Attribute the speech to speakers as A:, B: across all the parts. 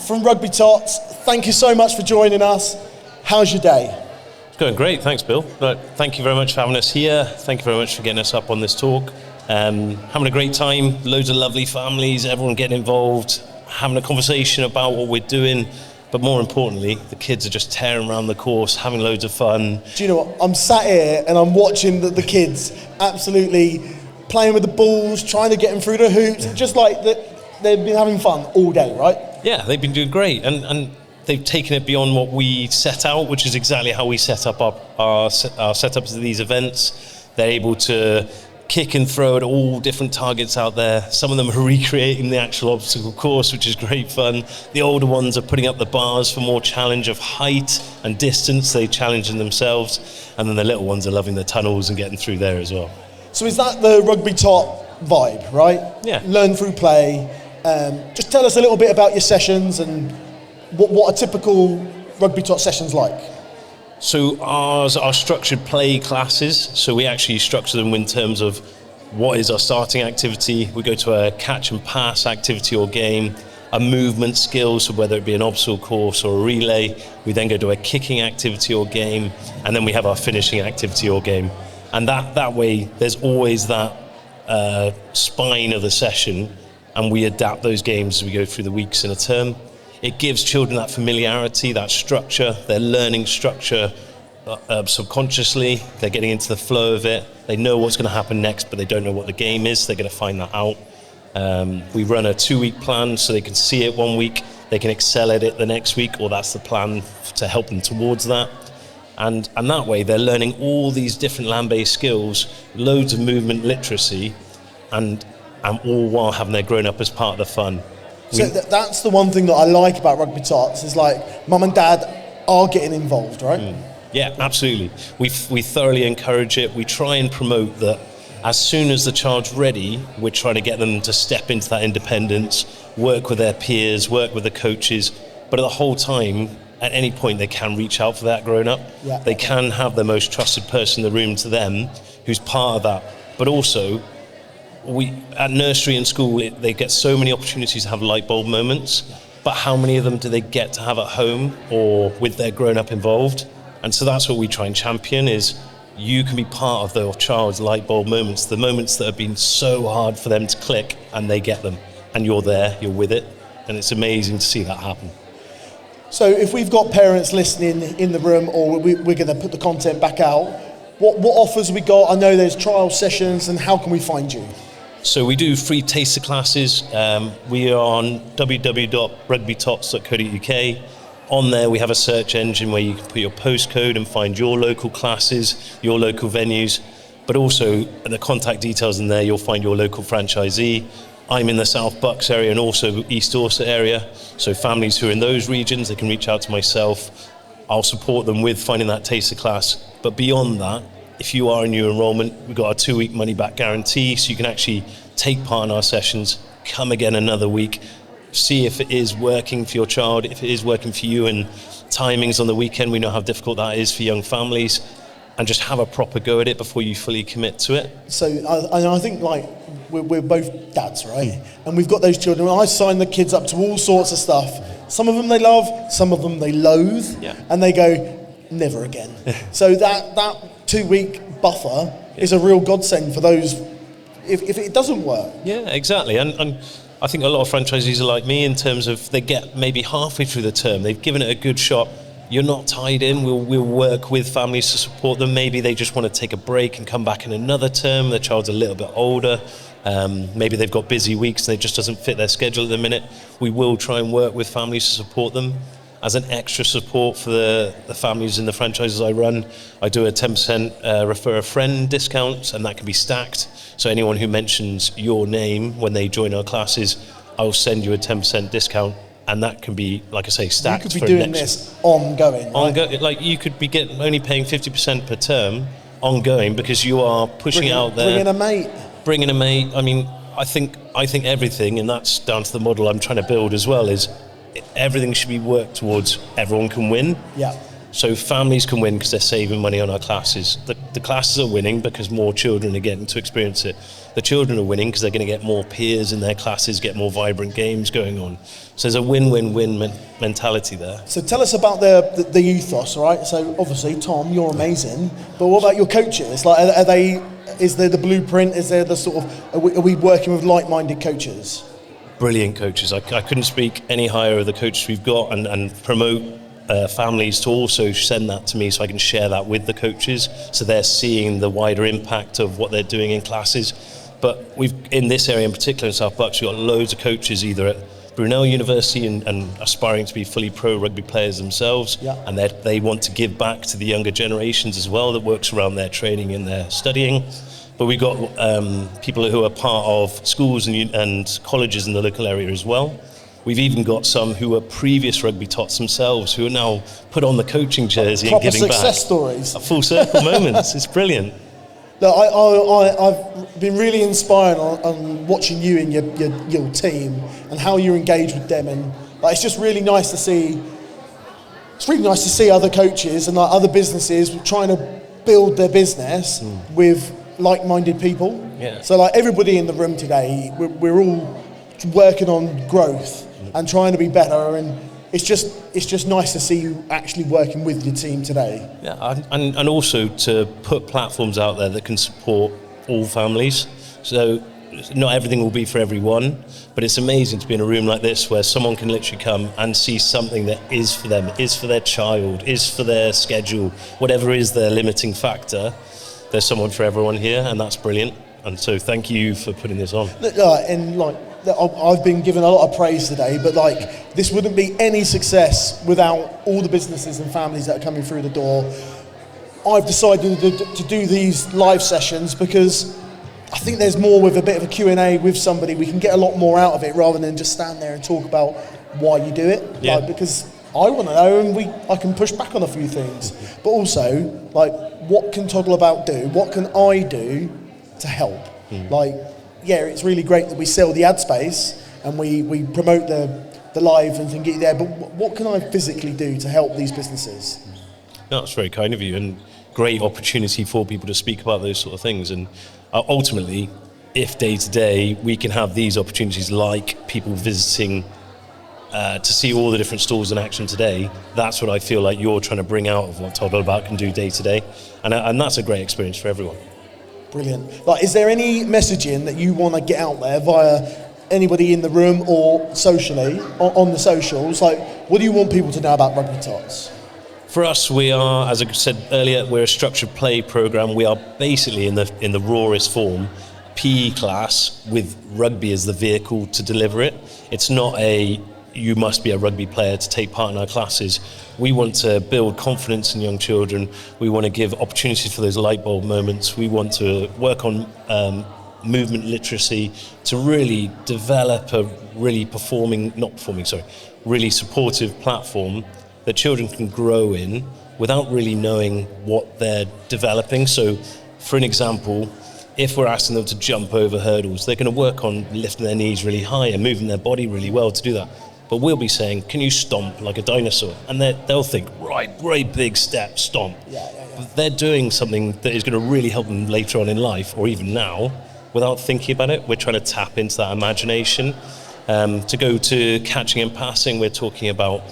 A: from Rugby Tots, thank you so much for joining us. How's your day?
B: It's going great, thanks Bill. Thank you very much for having us here. Thank you very much for getting us up on this talk. Having a great time, loads of lovely families, everyone getting involved, having a conversation about what we're doing. But more importantly, the kids are just tearing around the course, having loads of fun.
A: Do you know what? I'm sat here and I'm watching the kids absolutely playing with the balls, trying to get them through the hoops, just like they've been having fun all day, right?
B: Yeah, they've been doing great, and they've taken it beyond what we set out, which is exactly how we set up our setups of these events. They're able to kick and throw at all different targets out there. Some of them are recreating the actual obstacle course, which is great fun. The older ones are putting up the bars for more challenge of height and distance. They challenge in themselves. And then the little ones are loving the tunnels and getting through there as well.
A: So is that the Rugby Tot vibe, right?
B: Yeah.
A: Learn through play. Just tell us a little bit about your sessions and what a typical Rugby Tot session's like.
B: So ours are structured play classes, so we actually structure them in terms of what is our starting activity. We go to a catch and pass activity or game, a movement skill, so whether it be an obstacle course or a relay. We then go to a kicking activity or game, and then we have our finishing activity or game. And that way, there's always that spine of the session, and we adapt those games as we go through the weeks in a term. It gives children that familiarity, that structure. They're learning structure subconsciously. They're getting into the flow of it. They know what's going to happen next, but they don't know what the game is. They're going to find that out. We run a 2-week plan so they can see it 1 week. They can excel at it the next week, or that's the plan to help them towards that. And that way, they're learning all these different land-based skills, loads of movement literacy, and all while having their grown up as part of the fun.
A: So that's the one thing that I like about Rugby Tots is like mum and dad are getting involved, right?
B: Yeah, absolutely. We thoroughly encourage it. We try and promote that as soon as the child's ready, we're trying to get them to step into that independence, work with their peers, work with the coaches, but at the whole time, at any point they can reach out for that grown up.
A: Yeah.
B: They can have the most trusted person in the room to them who's part of that, but also at nursery and school, they get so many opportunities to have light bulb moments, but how many of them do they get to have at home or with their grown-up involved? And so that's what we try and champion is you can be part of the child's light bulb moments, the moments that have been so hard for them to click, and they get them. And you're there, you're with it, and it's amazing to see that happen.
A: So if we've got parents listening in the room, or we're going to put the content back out, what offers we got? I know there's trial sessions, and how can we find you?
B: So we do free taster classes. We are on www.rugbytots.co.uk. On there we have a search engine where you can put your postcode and find your local classes, your local venues, but also the contact details in there you'll find your local franchisee. I'm in the South Bucks area and also East Dorset area, so families who are in those regions, they can reach out to myself. I'll support them with finding that taster class. But beyond that, if you are a new enrolment, we've got a 2-week money-back guarantee, so you can actually take part in our sessions, come again another week, see if it is working for your child, if it is working for you, and timings on the weekend, we know how difficult that is for young families, and just have a proper go at it before you fully commit to it.
A: So I think like we're both dads, right? And we've got those children. I sign the kids up to all sorts of stuff. Some of them they love, some of them they loathe, and they go, never again. So that 2-week buffer is a real godsend for those if it doesn't work.
B: Yeah, exactly. And I think a lot of franchisees are like me in terms of they get maybe halfway through the term, they've given it a good shot, you're not tied in, we'll work with families to support them. Maybe they just want to take a break and come back in another term, their child's a little bit older, maybe they've got busy weeks and it just doesn't fit their schedule at the minute. We will try and work with families to support them. As an extra support for the families in the franchises I run, I do a 10% refer a friend discount, and that can be stacked. So anyone who mentions your name when they join our classes, I'll send you a 10% discount, and that can be, like I say, stacked.
A: You could be doing this ongoing, right?
B: Like you could be only paying 50% per term ongoing because you are pushing out there. Bringing a mate. I mean, I think everything, and that's down to the model I'm trying to build as well, is everything should be worked towards everyone can win.
A: Yeah.
B: So families can win because they're saving money on our classes. The classes are winning because more children are getting to experience it. The children are winning because they're going to get more peers in their classes, get more vibrant games going on. So there's a win-win-win mentality there.
A: So tell us about the ethos, right? So obviously, Tom, you're amazing, but what about your coaches? Like, is there the blueprint? Is there the sort of, are we working with like-minded coaches?
B: Brilliant coaches. I couldn't speak any higher of the coaches we've got, and promote families to also send that to me so I can share that with the coaches, so they're seeing the wider impact of what they're doing in classes. But we've, in this area in particular in South Bucks, we've got loads of coaches either at Brunel University and aspiring to be fully pro rugby players themselves, and they want to give back to the younger generations as well, that works around their training and their studying. But we've got people who are part of schools and colleges in the local area as well. We've even got some who are previous Rugby Tots themselves who are now put on the coaching jersey and giving back. Proper success
A: stories.
B: A full circle moments. It's brilliant.
A: Look, I've been really inspired on watching you and your team and how you engage with them, and it's just really nice to see. It's really nice to see other coaches and other businesses trying to build their business with like-minded people.
B: Yeah.
A: So everybody in the room today, we're all working on growth and trying to be better, and it's just nice to see you actually working with your team today.
B: Yeah, and also to put platforms out there that can support all families. So not everything will be for everyone, but it's amazing to be in a room like this where someone can literally come and see something that is for them, is for their child, is for their schedule, whatever is their limiting factor. There's someone for everyone here, and that's brilliant. And so thank you for putting this on.
A: I've been given a lot of praise today, but this wouldn't be any success without all the businesses and families that are coming through the door. I've decided to do these live sessions because I think there's more with a bit of a Q&A with somebody. We can get a lot more out of it rather than just stand there and talk about why you do it.
B: Yeah.
A: Because I want to know, and I can push back on a few things. But also, what can Toddle About do? What can I do to help? It's really great that we sell the ad space and we promote the live and can get you there, but what can I physically do to help these businesses?
B: No, that's very kind of you, and great opportunity for people to speak about those sort of things. And ultimately, if day to day we can have these opportunities, like people visiting to see all the different stalls in action today, that's what I feel like you're trying to bring out of what Toddle About can do day to day, and that's a great experience for everyone.
A: Brilliant. Is there any messaging that you want to get out there via anybody in the room or socially, on the socials? What do you want people to know about Rugby Tots?
B: For us, we are, as I said earlier, we're a structured play program. We are basically in the rawest form, PE class with rugby as the vehicle to deliver it. It's not you must be a rugby player to take part in our classes. We want to build confidence in young children. We want to give opportunities for those light bulb moments. We want to work on movement literacy to really develop a really really supportive platform that children can grow in without really knowing what they're developing. So, for an example, if we're asking them to jump over hurdles, they're going to work on lifting their knees really high and moving their body really well to do that. But we'll be saying, can you stomp like a dinosaur? And they'll think, right, great big step, stomp.
A: Yeah.
B: But they're doing something that is going to really help them later on in life, or even now, without thinking about it. We're trying to tap into that imagination. To go to catching and passing, we're talking about,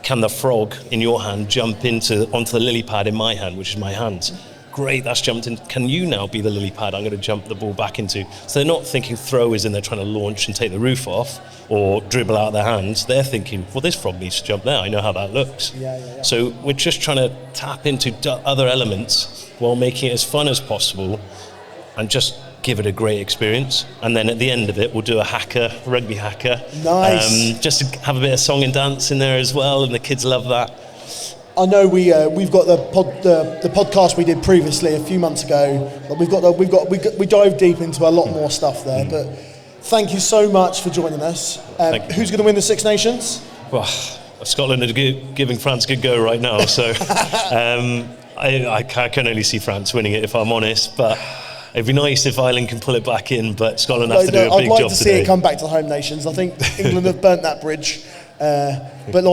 B: can the frog in your hand jump onto the lily pad in my hand, which is my hands? Great, that's jumped in. Can you now be the lily pad I'm going to jump the ball back into? So they're not thinking throw is in there trying to launch and take the roof off or dribble out their hands. They're thinking, well, this frog needs to jump there. I know how that looks.
A: Yeah.
B: So we're just trying to tap into other elements while making it as fun as possible and just give it a great experience. And then at the end of it, we'll do a rugby hacker.
A: Nice.
B: Just to have a bit of song and dance in there as well, and the kids love that.
A: I know we've got the podcast we did previously a few months ago. We dive deep into a lot more stuff there. But thank you so much for joining us. Who's going to win the Six Nations?
B: Well, Scotland are giving France a good go right now. So I can only see France winning it if I'm honest. But it'd be nice if Ireland can pull it back in. But Scotland have to do a big job today. I'd like to
A: see it come back to the home nations. I think England have burnt that bridge. But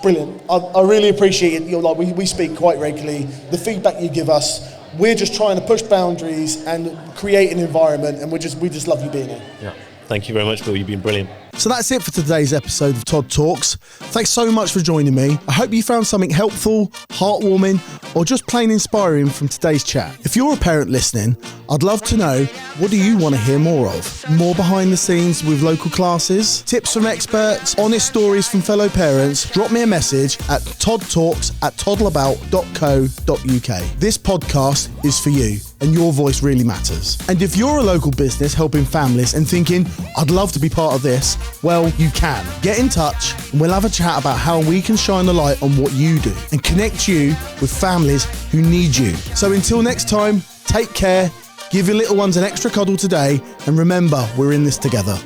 A: Brilliant. I really appreciate it. We speak quite regularly. The feedback you give us, we're just trying to push boundaries and create an environment, and we just love you being here.
B: Yeah. Thank you very much, Bill. You've been brilliant.
A: So that's it for today's episode of Tod Talks. Thanks so much for joining me. I hope you found something helpful, heartwarming, or just plain inspiring from today's chat. If you're a parent listening, I'd love to know, what do you want to hear more of? More behind the scenes with local classes, tips from experts, honest stories from fellow parents? Drop me a message at todtalks@toddleabout.co.uk. This podcast is for you, and your voice really matters. And if you're a local business helping families and thinking, I'd love to be part of this, well, you can. Get in touch and we'll have a chat about how we can shine the light on what you do and connect you with families who need you. So until next time, take care, give your little ones an extra cuddle today, and remember, we're in this together.